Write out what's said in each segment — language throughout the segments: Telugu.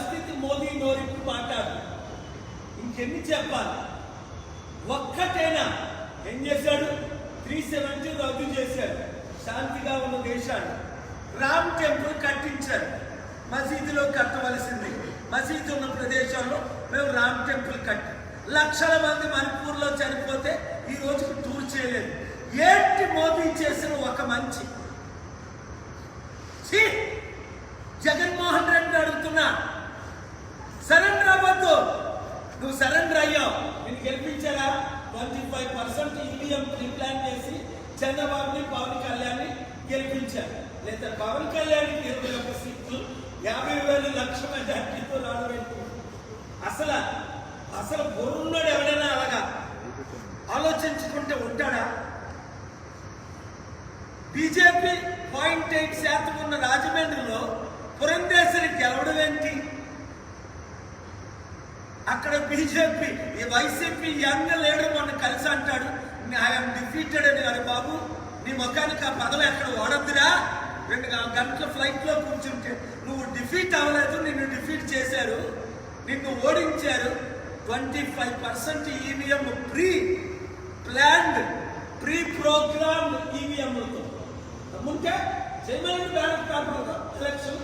పరిస్థితి మోదీ నోరికి మాట్లాడు. ఇంకెన్ని చెప్పాలి? ఒక్కటేనా ఏం చేశాడు? 370 రద్దు చేశాడు. శాంతిగా ఉన్న దేశాన్ని రామ్ టెంపుల్ కట్టించారు. మసీదులో కట్టవలసింది. మసీదు ఉన్న ప్రదేశంలో మేము రామ్ టెంపుల్ కట్టాం. లక్షల మంది మణిపూర్లో చనిపోతే ఈ రోజుకి టూర్ చేయలేదు. ఏంటి మోదీ చేసిన ఒక మంచి? జగన్మోహన్ రెడ్డిని అడుగుతున్నా, సరెండర్ అవ్వద్దు. నువ్వు సరెండర్ అయ్యావు. నేను గెలిపించారా? 25% ఈవీఎం ప్లాన్ చేసి చంద్రబాబుని పవన్ కళ్యాణ్ని గెలిపించారు. లేదా పవన్ కళ్యాణ్కి 21 సీట్లు 50,000 లక్షల మెజార్టీతో రావడం. అసలు బుర్రున్నాడు ఎవడైనా అలాగా ఆలోచించుకుంటే ఉంటాడా? బీజేపీ 0.8% ఉన్న రాజమండ్రిలో పురంధేశ్వరి గెలవడం ఏంటి? అక్కడ బీజేపీ వైసీపీ యంగ్ లీడర్ మొన్న కలిసి అంటాడు, ఐఎమ్ డిఫీటెడ్ అని. అరే బాబు, నీ ముఖానికి ఆ పదవి ఎక్కడ ఓడద్దురా? 2 గంటల ఫ్లైట్ లో కూర్చుంటే నువ్వు డిఫీట్ అవ్వలేదు, నిన్ను డిఫీట్ చేశారు, నిన్ను ఓడించారు. 25% ఈవీఎం ప్రీ ప్రోగ్రామ్ ఈవీఎంలతో ముందే జైమల్ బ్యాలెట్ పేపర్లో ఎలక్షన్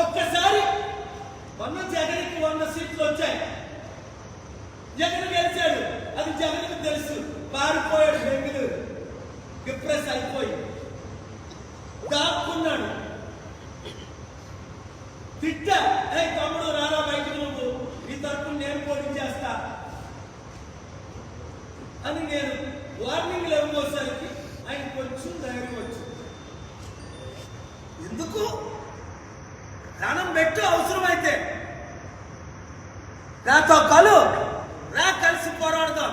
ఒక్కసారి మొన్న జగన్కి 100 సీట్లు వచ్చాయి. జగన్ గెలిచాడు. అది జగన్కి తెలుసు. పారిపోయాడు బెంగళూరు. డిప్రెస్ అయిపోయి దాక్కున్నాడు. తిట్టా, తమ్ముడు రారా బయటకు, నువ్వు నీ తరపున నేను పోటీ చేస్తా అని నేను వార్నింగ్లు ఇవ్వబోసరికి ఆయన కొంచెం ధైర్యం వచ్చింది. ఎందుకు? ప్రాణం పెట్టు, అవసరమైతే నాతో రా, కలిసి పోరాడదాం.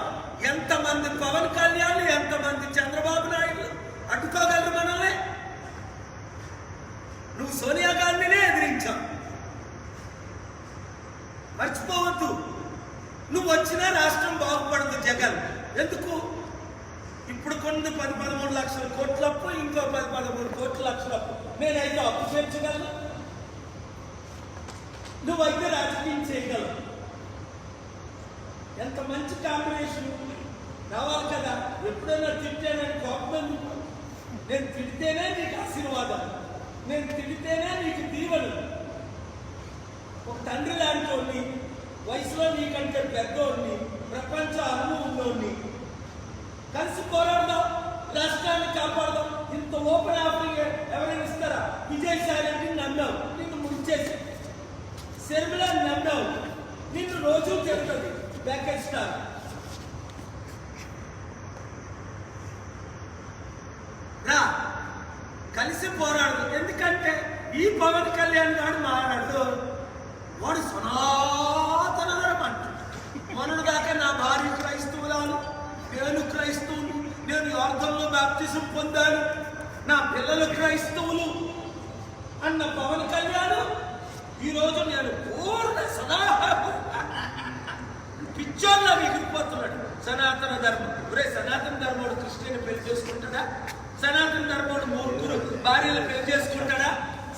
ఎంతమంది పవన్ కళ్యాణ్, ఎంతమంది చంద్రబాబు నాయుడు అడ్డుకోగలరు మనల్ని? నువ్వు సోనియా గాంధీనే ఎదిరించావు. మర్చిపోవద్దు, నువ్వు వచ్చినా రాష్ట్రం బాగుపడదు. జగన్ ఎందుకు? ఇప్పుడు కొన్ని 10-13 లక్షల కోట్ల అప్పు, ఇంకో 10-13 కోట్ల లక్షల అప్పు. నేనైతే అప్పు చేర్చగలను, నువ్వైతే రాజకీయం చేయగలవు. ఎంత మంచి కాంబినేషన్ రావాలి కదా. ఎప్పుడైనా తిట్టానని కోపం? నేను తిడితేనే నీకు ఆశీర్వాదం, నేను తిడితేనే నీకు దీవెను. ఒక తండ్రి లాంటి వయసులో నీకంటే పెద్దోడిని, ప్రపంచ అనుభవంలోని కలిసి పోరాడదాం, రాష్ట్రాన్ని కాపాడదాం. ఇంత ఓపెన్ ఆఫరింగ్ ఎవరైనా ఇస్తారా? విజయసాయి రెడ్డిని నమ్మావు, నిన్ను ముంచేసి. శర్మిలాని నమ్మావు, నిన్ను రోజు జరుగుతుంది. బ్యాకెట్ స్టార్ రా, కలిసి పోరాడదు. ఎందుకంటే ఈ పవన్ కళ్యాణ్ గారు మాట్లాడుతూ వాడు సనాతన ధర్మం అంటాడు. మొన్నటి దాకా నా భార్య క్రైస్తవురాలు, నేను క్రైస్తవులు, నేను యోర్దానులో బాప్తిజం పొందాను, నా పిల్లలు క్రైస్తవులు అన్న పవన్ కళ్యాణ్ ఈరోజు నేను పూర్ణ పిచ్చోళ్ళ ఎగిరిపోతున్నాడు. సనాతన ధర్మం. సనాతన ధర్మోడు క్రిస్టియన్ పెళ్లి చేసుకుంటాడా? సనాతన ధర్మోడు 3 భార్యలు పెళ్లి చేసుకుంటాడా?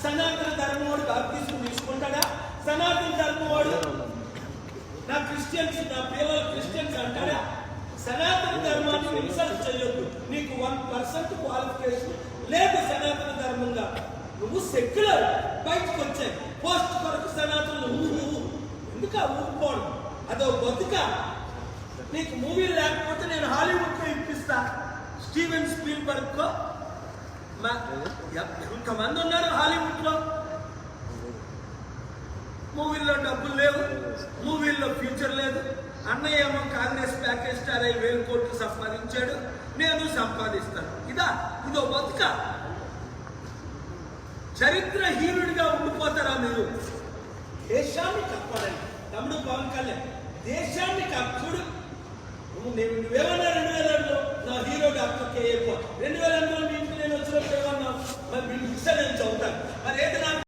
సనాతన ధర్మోడు బాప్తిజం తీసుకుంటాడా? సనాతన ధర్మవాడు నా క్రిస్టియన్స్, నా పిల్లలు క్రిస్టియన్స్ అంటారా? సనాతన ధర్మాన్ని ఇన్సల్ట్ చేయొద్దు. నీకు 1% క్వాలిఫికేషన్ లేదు సనాతన ధర్మంగా. నువ్వు సెక్యులర్. బయటకు వచ్చాయి పోస్ట్ కొరకు సనాతన ఎందుకు ఊరుకోవడం? అదో బతుక. నీకు మూవీలు లేకపోతే నేను హాలీవుడ్లో ఇప్పిస్తా. స్టీవెన్ స్పీల్బర్గ్ ఎంతమంది ఉన్నారు హాలీవుడ్లో. మూవీల్లో డబ్బులు లేవు, మూవీల్లో ఫ్యూచర్ లేదు. అన్నయ్య ఏమో కాంగ్రెస్ ప్యాకేజ్ స్టార్ 1000 కోట్లు సంపాదించాడు, నేను సంపాదిస్తాను. ఇదో బతుక. చరిత్రహీనుడిగా ఉండిపోతారా మీరు? దేశాన్ని కాపాడండి. తమ్ముడు పవన్ కళ్యాణ్ దేశాన్ని చూడు. నువ్వేమన్నా 2002లో నా హీరో డాక్టర్ కేఏ 2002లో మీ ఇంటికి నేను వచ్చినప్పుడు ఏమన్నా మరి నేను చదువుతాను. మరి ఏది నాకు